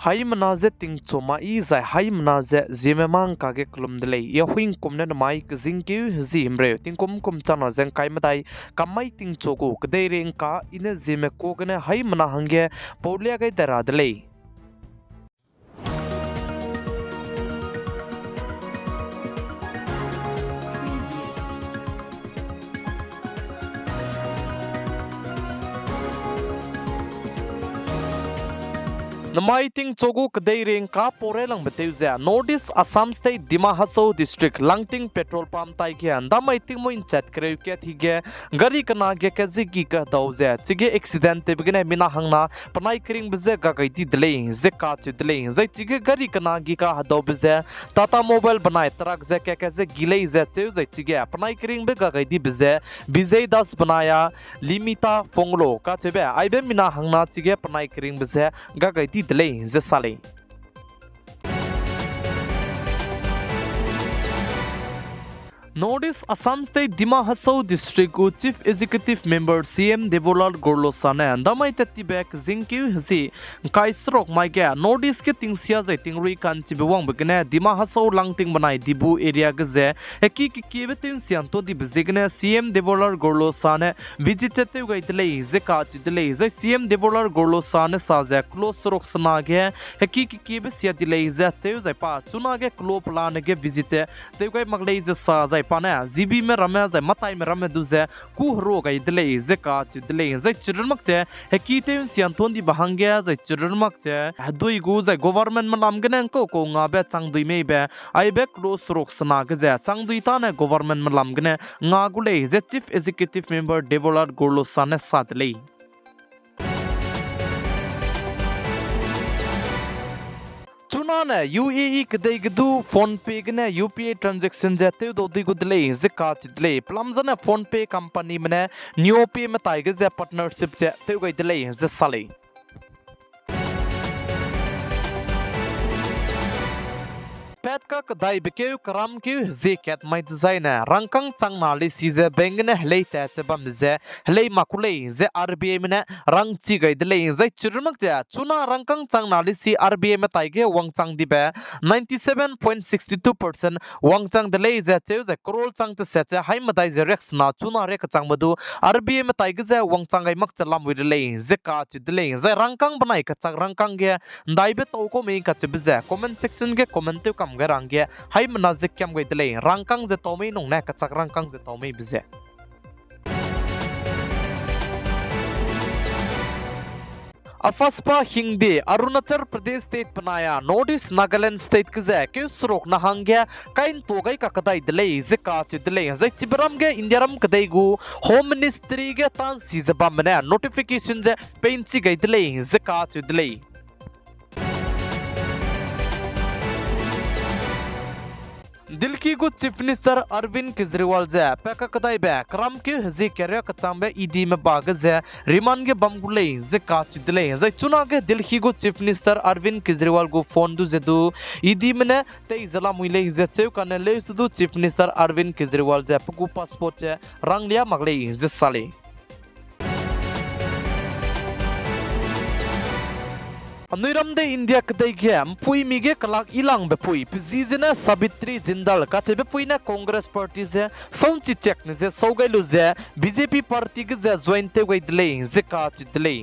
Hai manaze ting choma I zai hai manaze ZEME mang kage klum delay ya huing komne na mai kzingki zi himre ting kom chana zeng kai madai kamai ting chogo kdei reng ka ine ZEME ko gane hai mana hange paulia gai dara delay Namai ting chogu kdei reng ka pore lang beteu za Northeast Assam State Dima hasoa district langting petrol pump tai ke anda mai ting mo in chat kreu ke thige gari kana ge ke zigi ka dau za chige accident te bigene mina hangna panai kring bze ga gai di dle ze ka chi dle zai chige gari kana gi ka dau bze tata mobile banai truck ze ke ze gilei ze cheu zai chige panai kring be ga gai di bze bizei das banaya limita fonglo ka chebe aibe mina hangna chige panai kring bze ga gai di delay ze sale Northeast Assam State Dima hasoa district ko chief executive member CM Devolal Gorlo sane andamai tati back zingki hzi kaisrok mai ga Northeast ke tingsia zai tingri kan chibewang begene Dima hasoa langting banai dibu area ge ze eki ki be tin sian to di bezegne CM Devolal Gorlo sane visit te gai dele ze ka chi dele ze CM Devolal Gorlo sane sa ze close rok sana ge eki ki be sia dele ze cheu zai pa chuna ge klo plan ge visit te gai maglei ze sa zai pane zibi me rame zai matai me rame du ze ku ro gai dele ze ka chi dele zai chirun mak che heki te sian thon di bahangya zai chirun mak che dui gu zai government malam gnen ko nga be chang dui me be ai be close rok sana ge ze chang dui ta ne government malam gne nga gu le ze chief executive member Devolal Gorlo sane sat le Chunane UAE kdei gdu phone pay gne UPI transaction jate do di gudle ze ka chidle plamzana phone pay company mane new pay me tai ge ze partnership je te gai dile ze sale pet ka kadai bekeu karam ke ze ket mai design rangkang chang na le si ze bengne hlei ta che bam ze hlei makule ze RBI mene rang chi gai dele ze chirmak ja chuna rangkang chang na le si RBI me tai ge wang chang di be 97.62% wang chang dele ze che ze krol chang te se che hai madai ze rex na chuna re ka chang madu RBI me tai ge ze wang chang gai mak chalam wi dele ze ka chi dele ze rangkang banai ka chang rangkang ge dai be to ko me ka che be ze comment section ge comment te kam garangge hai manazik kyam gai dele rangkang je tomei nong na kachak rangkang je tomei bize Afaspa Hingde Arunachal Pradesh State panaya Northeast Nagaland State kze ke surok na hangya kain togai ka kadai dele ze ka chi dele zai chibaram ge indiaram kadai gu home ministry ge tan si zaba mane notification je penchi gai dele ze ka chi dele Dilki gu chief minister Arvind Kejriwal ze peka kadai be kram ke hzi kerya kachambe idi me bag ze riman ge bamgule ze ka chidle ze chuna ge Dilki gu chief minister Arvind Kejriwal gu phone du ze du idi mene te zala muile ze cheu kan le su chief minister Arvind Kejriwal ze pu passport che ranglia magle ze sale Anuiramde India kadai gem pui mige kalak ilang be pui pizizina Sabitri Jindal ka chebe pui na Congress party ze sonchi check ne ze sogailu ze BJP party ge ze join te gai dle ze ka chi dle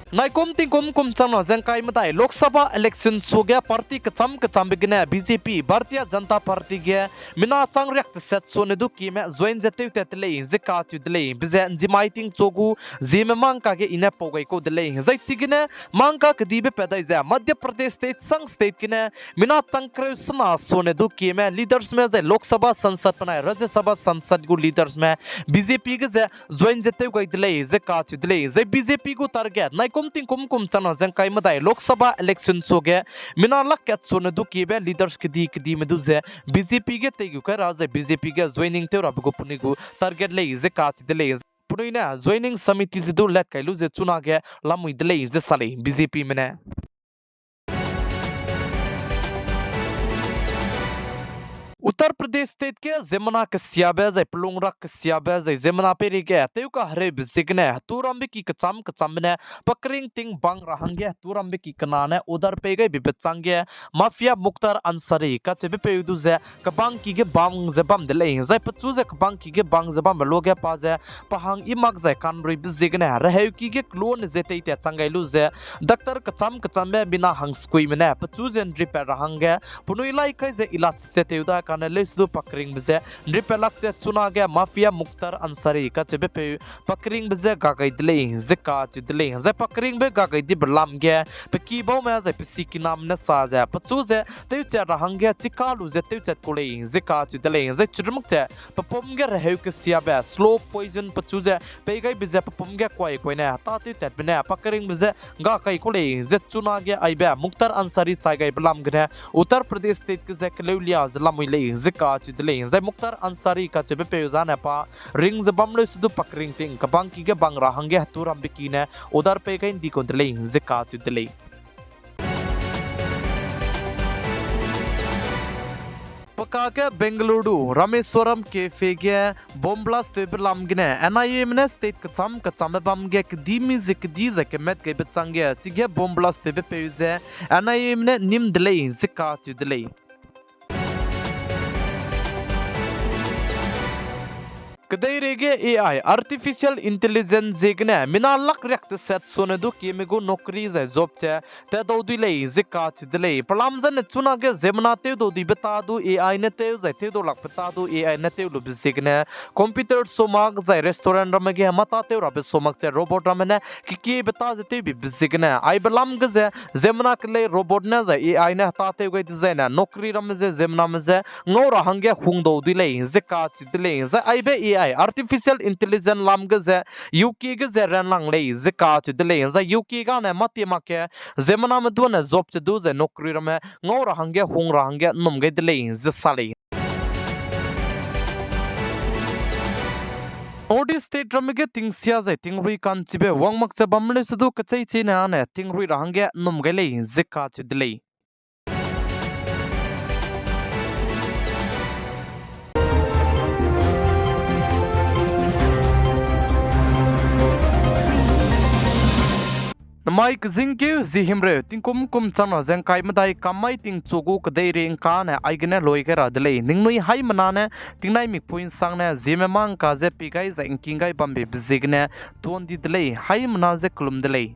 Naikom tingkom chana jangkai matai Lok Sabha election soga party kacham begna BJP Bharatiya Janata Party ge mina chang rek set so ne du ki me join jate tetle je ka chu dle bize jimai ting chogu ZEME mang ka ge ina pogai ko dle jai chigine mang ka kdibe pedai ja Madhya Pradesh state sang state kine mina chang kre sna so ne du ki me leaders me je Lok Sabha Sansad panai Rajya Sabha Sansad gu leaders me BJP ge je join jate gai dle je ka chu dle je BJP gu target nai kum chana jangkai madai Lok Sabha election soge mina lakkat sone du kibe leaders kidi medu je BJP ge tegu ka raja BJP ge joining te rabu punigu target le je kach dele punoina joining samiti zidu let kailu je chuna ge lamui dele je sale BJP mene Uttar Pradesh state के जेमना के सियाबे जाय प्लुंगरा के सियाबे जाय जेमना peri के तेउ का हरे बिसिगने तुरम की कचम ने पकरिंग तिंग बंग रहंगे तुरम की कनाने उधर पे गए बिबचांगे माफिया मुख्तार अंसारी का चेबे पे दुजे कबांग की के बंग जबम दले जाय पचु जे कबांग की के बंग जबम लोगे पाजे पहांग इमाक जाय कानरि बिसिगने रहे की के क्लोन जेते ते चंगाइलु जे डॉक्टर कचम बे बिना हंसकुई मने पचु जे repair रहंगे पुनुइलाई kai je ilat te uda kana lesdu pakring bze ripelak che chuna ge mafia mukhtar ansari ka che be pakring bze ga gai dle zeka che dle ze pakring be ga gai di blam ge pe ki bo ma ze psi ki nam na sa ze pachu ze te che rahang ge chikalu ze te che kule zeka che dle ze churmuk che papom ge rehu ke sia be slow poison pachu ze pe gai bze papom ge koi na ta te tet bne pakring bze ga kai kule ze chuna ge ai be mukhtar ansari chai gai blam ge Uttar Pradesh state के जकलौलिया जिला मुइले जिका चिदले जय मुख्तार अंसारी का चबे पेजान पा ring जबमले सुदु पकरिंग तिंग कबांग की के बंगरा हंगे हतुरम बिकीने उधर पे कइन दी कोंदले जिका चिदले पकाके बेंगलुरु रामेश्वरम कैफे गे बोम्ब्लास तेबलम गिने एनआईएम स्टेट कचम बमगे दिमी जिकदी जके मेट के बचंगे चिगे बोम्ब्लास तेबे पेजे एनआईएम ने निम दले जिका चिदले कदई रेगे एआई आर्टिफिशियल इंटेलिजेंस जेगने मिना लक रेक्ट सेट सोने दो केमेगो नौकरी जे जॉब चे ते दो दिले जिका चिदले पलाम जन चुना के जेमना ते दो दि बता दो एआई ने ते जे ते दो लक बता दो एआई ने ते लो बिसिगने कंप्यूटर सोमाग जे रेस्टोरेंट रमगे मता ते रबे सोमाग चे रोबोट रमने की बता जते बि बिसिगने आई बलाम गे जे जेमना के ले रोबोट ने जे एआई ने हता ते गई डिजाइन नौकरी रम जे जेमना में जे ngora hangge khung do dile जिका चिदले जे आई बे artificial intelligence lam ge ze UK ge ze ran lang le zika che dele za UK ga na mati make zemana ma du na job che du ze nokri ra me ngor hangge hung ra hangge num ge dele ze sale Odi state ramge tingsia ze tingri kan chibe wangmak che bamle sudu kachai che na ne tingri ra hangge num ge le zika che dele Mike Zinke Zihimre Tinkum Kum Chana Zenkai Madai Kamai Ting Chogu Kadei Ring Kane Aigene Loikera Delay Ningnui Hai Manane Tingnai Mikpuin Sangne ZEME Mang Kaze Pigai Zenkingai Bambi Zigne Tuondi Delay Hai Manaze Klum Delay